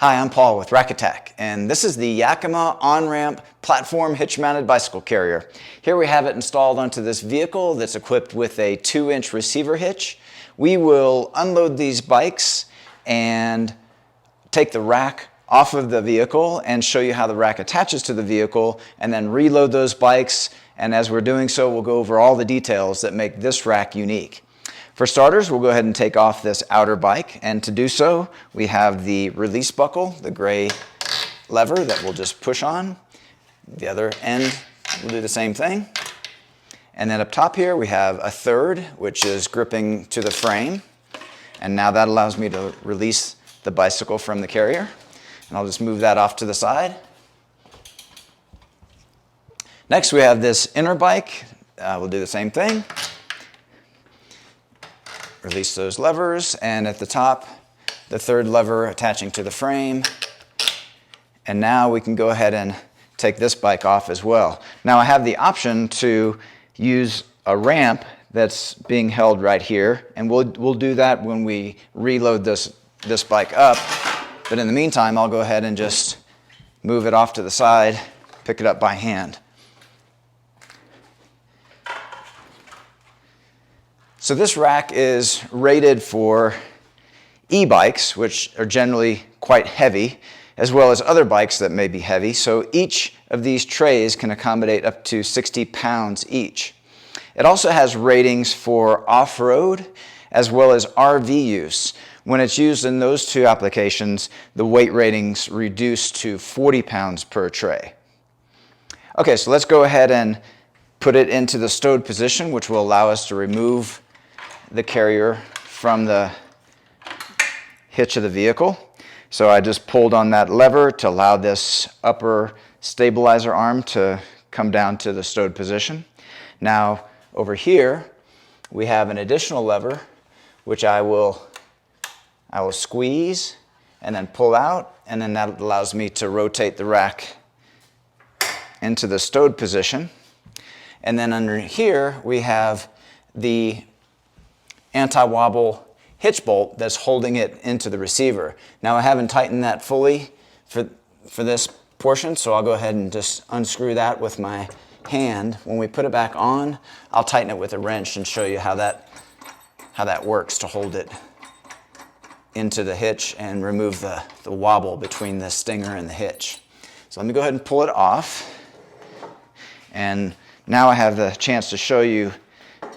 Hi, I'm Paul with Rack Attack, and this is the Yakima OnRamp platform hitch-mounted bicycle carrier. Here we have it installed onto this vehicle that's equipped with a 2-inch receiver hitch. We will unload these bikes and take the rack off of the vehicle and show you how the rack attaches to the vehicle, and then reload those bikes. And as we're doing so, we'll go over all the details that make this rack unique. For starters, we'll go ahead and take off this outer bike, and to do so, we have the release buckle, the gray lever that we'll just push on. The other end will do the same thing. And then up top here, we have a third, which is gripping to the frame. And now that allows me to release the bicycle from the carrier. And I'll just move that off to the side. Next, we have this inner bike. We'll do the same thing. Release those levers, and at the top, the third lever attaching to the frame. And now we can go ahead and take this bike off as well. Now I have the option to use a ramp that's being held right here, and we'll do that when we reload this bike up. But in the meantime, I'll go ahead and just move it off to the side, pick it up by hand. So this rack is rated for e-bikes, which are generally quite heavy, as well as other bikes that may be heavy. So each of these trays can accommodate up to 60 pounds each. It also has ratings for off-road as well as RV use. When it's used in those two applications, the weight ratings reduce to 40 pounds per tray. Okay, so let's go ahead and put it into the stowed position, which will allow us to remove the carrier from the hitch of the vehicle. So I just pulled on that lever to allow this upper stabilizer arm to come down to the stowed position. Now over here we have an additional lever which I will squeeze and then pull out, and then that allows me to rotate the rack into the stowed position. And then under here we have the anti-wobble hitch bolt that's holding it into the receiver. Now I haven't tightened that fully for this portion, so I'll go ahead and just unscrew that with my hand. When we put it back on, I'll tighten it with a wrench and show you how that works to hold it into the hitch and remove the wobble between the stinger and the hitch. So let me go ahead and pull it off. And now I have the chance to show you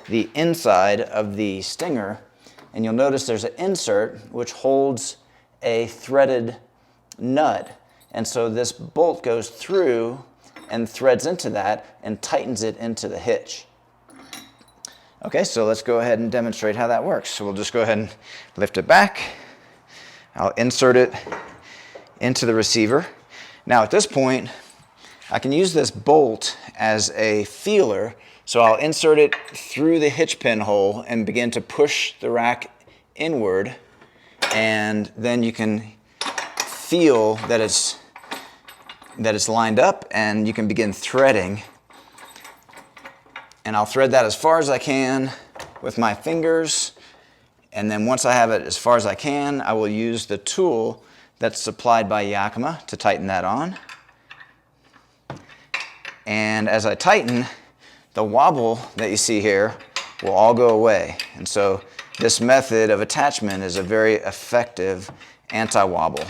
the inside of the stinger, and you'll notice there's an insert which holds a threaded nut, and so this bolt goes through and threads into that and tightens it into the hitch. Okay, so let's go ahead and demonstrate how that works. So we'll just go ahead and lift it back. I'll insert it into the receiver. Now at this point, I can use this bolt as a feeler. So I'll insert it through the hitch pin hole and begin to push the rack inward, and then you can feel that it's lined up, and you can begin threading. And I'll thread that as far as I can with my fingers, and then once I have it as far as I can, I will use the tool that's supplied by Yakima to tighten that on. And as I tighten, the wobble that you see here will all go away. And so this method of attachment is a very effective anti-wobble.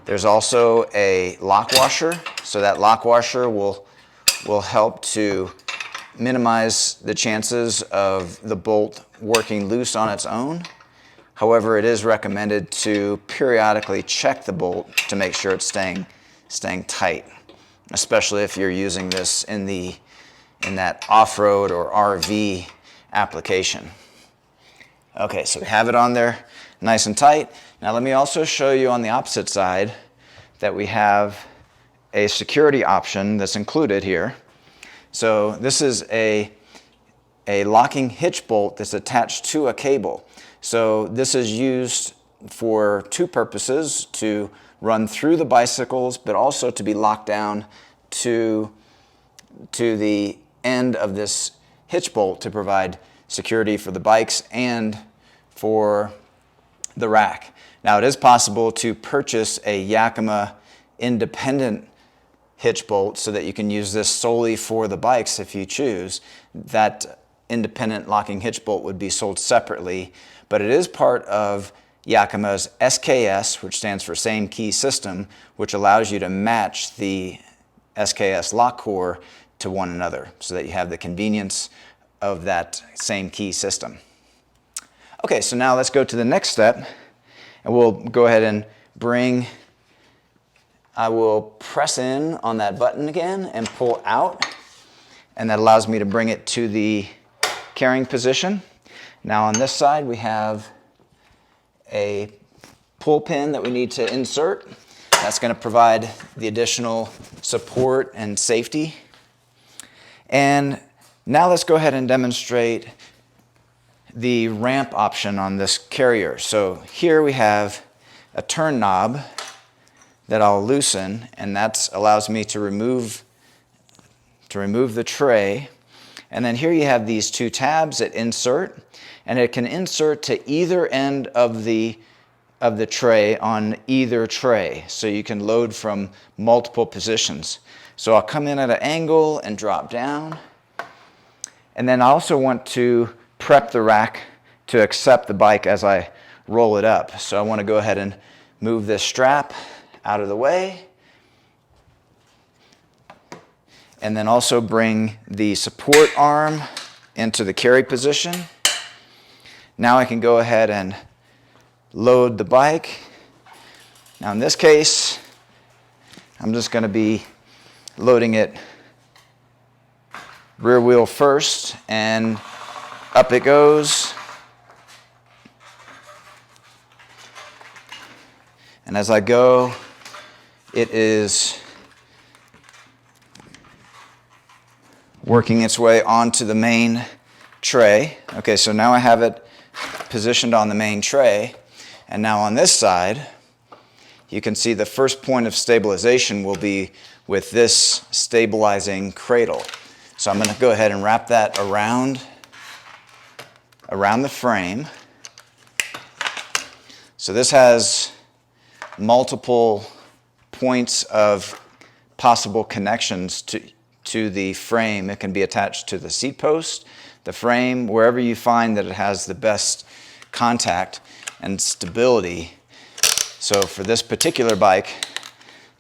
There's also a lock washer. So that lock washer will help to minimize the chances of the bolt working loose on its own. However, it is recommended to periodically check the bolt to make sure it's staying tight, especially if you're using this in that off-road or RV application. Okay, so we have it on there nice and tight. Now let me also show you on the opposite side that we have a security option that's included here. So this is a locking hitch bolt that's attached to a cable. So this is used for two purposes: to run through the bicycles, but also to be locked down to the end of this hitch bolt to provide security for the bikes and for the rack. Now it is possible to purchase a Yakima independent hitch bolt so that you can use this solely for the bikes if you choose. That independent locking hitch bolt would be sold separately, but it is part of Yakima's SKS, which stands for Same Key System, which allows you to match the SKS lock core to one another so that you have the convenience of that same key system. Okay, so now let's go to the next step, and we'll go ahead and I will press in on that button again and pull out, and that allows me to bring it to the carrying position. Now on this side we have a pull pin that we need to insert. That's going to provide the additional support and safety. And now let's go ahead and demonstrate the ramp option on this carrier. So here we have a turn knob that I'll loosen, and that allows me to remove the tray. And then here you have these two tabs that insert, and it can insert to either end of the tray on either tray, so you can load from multiple positions. So I'll come in at an angle and drop down, and then I also want to prep the rack to accept the bike as I roll it up. So I want to go ahead and move this strap out of the way, and then also bring the support arm into the carry position. Now I can go ahead and load the bike. Now in this case, I'm just going to be loading it rear wheel first, and up it goes. And as I go, it is working its way onto the main tray. Okay, so now I have it positioned on the main tray, and now on this side you can see the first point of stabilization will be with this stabilizing cradle. So I'm going to go ahead and wrap that around the frame. So this has multiple points of possible connections to the frame. It can be attached to the seat post, the frame, wherever you find that it has the best contact and stability. So for this particular bike,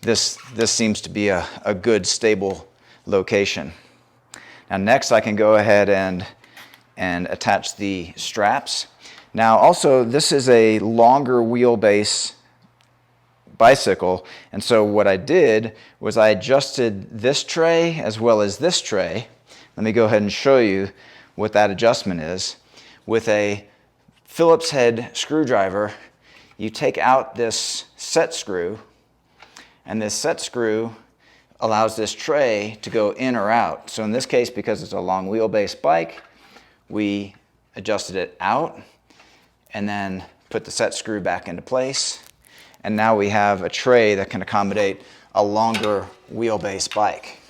this seems to be a good stable location. Now next I can go ahead and attach the straps. Now also, this is a longer wheelbase bicycle, and so what I did was I adjusted this tray as well as this tray. Let me go ahead and show you what that adjustment is. With a Phillips head screwdriver, you take out this set screw, and this set screw allows this tray to go in or out. So in this case, because it's a long wheelbase bike, we adjusted it out and then put the set screw back into place. And now we have a tray that can accommodate a longer wheelbase bike.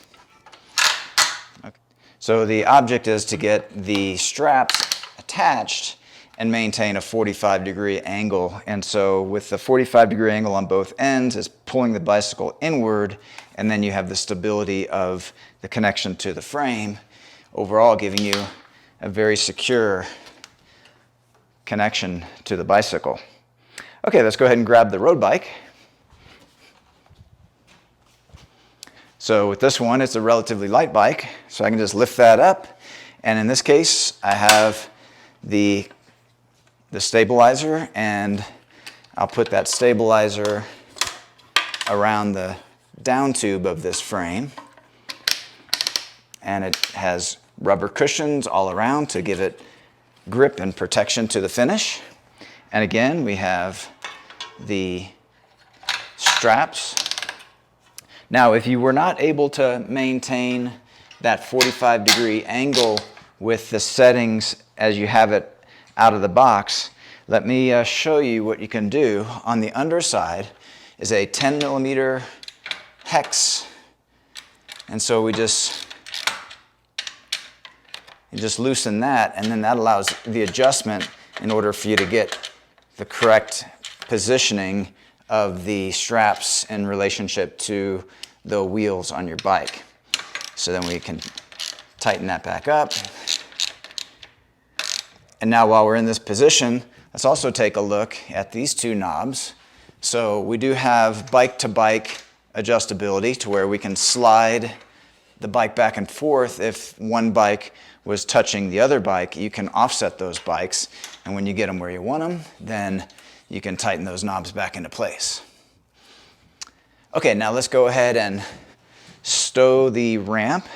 Okay. So the object is to get the straps attached and maintain a 45-degree angle. And so with the 45-degree angle on both ends, it's pulling the bicycle inward, and then you have the stability of the connection to the frame, overall giving you a very secure connection to the bicycle. Okay, let's go ahead and grab the road bike. So with this one, it's a relatively light bike, so I can just lift that up. And in this case, I have the stabilizer, and I'll put that stabilizer around the down tube of this frame. And it has rubber cushions all around to give it grip and protection to the finish. And again, we have the straps. Now, if you were not able to maintain that 45-degree angle with the settings as you have it out of the box, let me show you what you can do. On the underside is a 10mm hex, and so you just loosen that, and then that allows the adjustment in order for you to get the correct positioning of the straps in relationship to the wheels on your bike. So then we can tighten that back up. And now while we're in this position, let's also take a look at these two knobs. So we do have bike-to-bike adjustability to where we can slide the bike back and forth. If one bike was touching the other bike, you can offset those bikes, and when you get them where you want them, then you can tighten those knobs back into place. Okay, now let's go ahead and stow the ramp.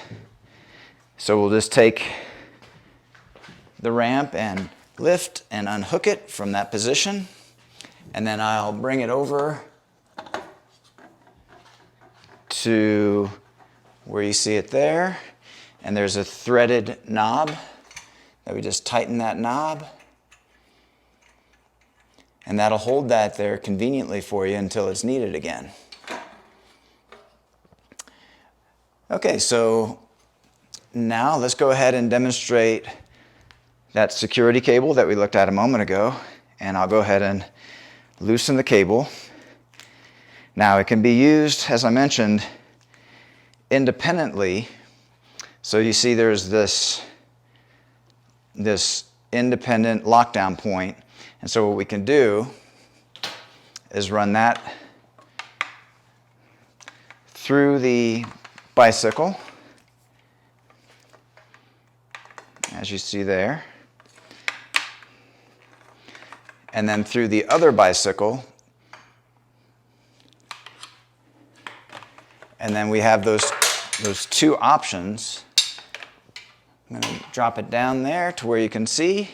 So we'll just take the ramp and lift and unhook it from that position, and then I'll bring it over to where you see it there, and there's a threaded knob that we just tighten that knob, and that'll hold that there conveniently for you until it's needed again. Okay, so now let's go ahead and demonstrate that security cable that we looked at a moment ago, and I'll go ahead and loosen the cable. Now it can be used, as I mentioned, independently. So you see there's this independent lockdown point, and so what we can do is run that through the bicycle, as you see there, and then through the other bicycle, and then we have those two options. I'm going to drop it down there to where you can see.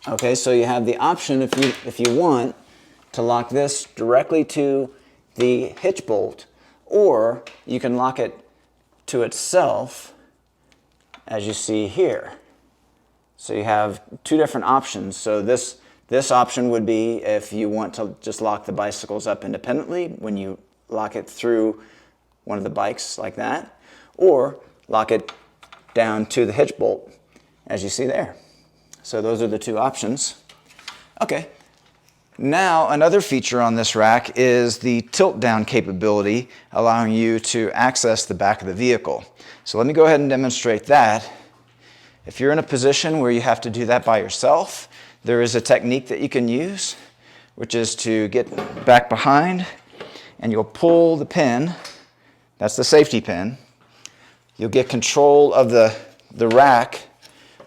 Okay, so you have the option, if you want, to lock this directly to the hitch bolt, or you can lock it to itself, as you see here. So you have two different options. So this option would be if you want to just lock the bicycles up independently when you lock it through one of the bikes like that, or lock it down to the hitch bolt, as you see there. So those are the two options. Okay, now another feature on this rack is the tilt down capability, allowing you to access the back of the vehicle. So let me go ahead and demonstrate that. If you're in a position where you have to do that by yourself, there is a technique that you can use, which is to get back behind, and you'll pull the pin. That's the safety pin. You'll get control of the rack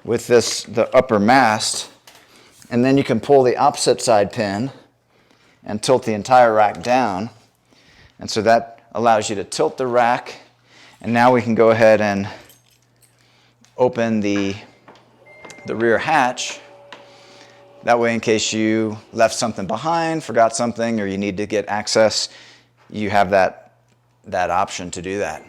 with the upper mast, and then you can pull the opposite side pin and tilt the entire rack down. And so that allows you to tilt the rack, and now we can go ahead and open the rear hatch. That way, in case you left something behind, forgot something, or you need to get access, you have that option to do that.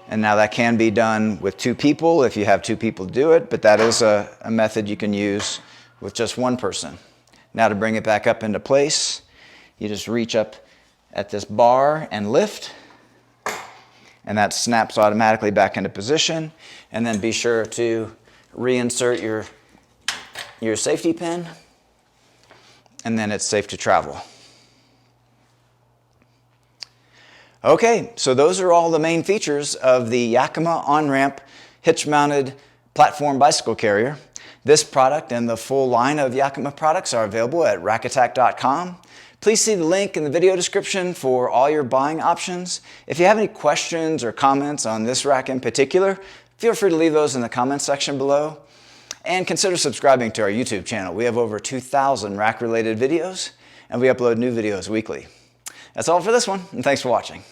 And now that can be done with two people if you have two people do it, but that is a method you can use with just one person. Now to bring it back up into place, you just reach up at this bar and lift, and that snaps automatically back into position. And then be sure to reinsert your safety pin, and then it's safe to travel. Okay, so those are all the main features of the Yakima OnRamp hitch-mounted platform bicycle carrier. This product and the full line of Yakima products are available at rackattack.com. Please see the link in the video description for all your buying options. If you have any questions or comments on this rack in particular, feel free to leave those in the comments section below. And consider subscribing to our YouTube channel. We have over 2,000 rack-related videos, and we upload new videos weekly. That's all for this one, and thanks for watching.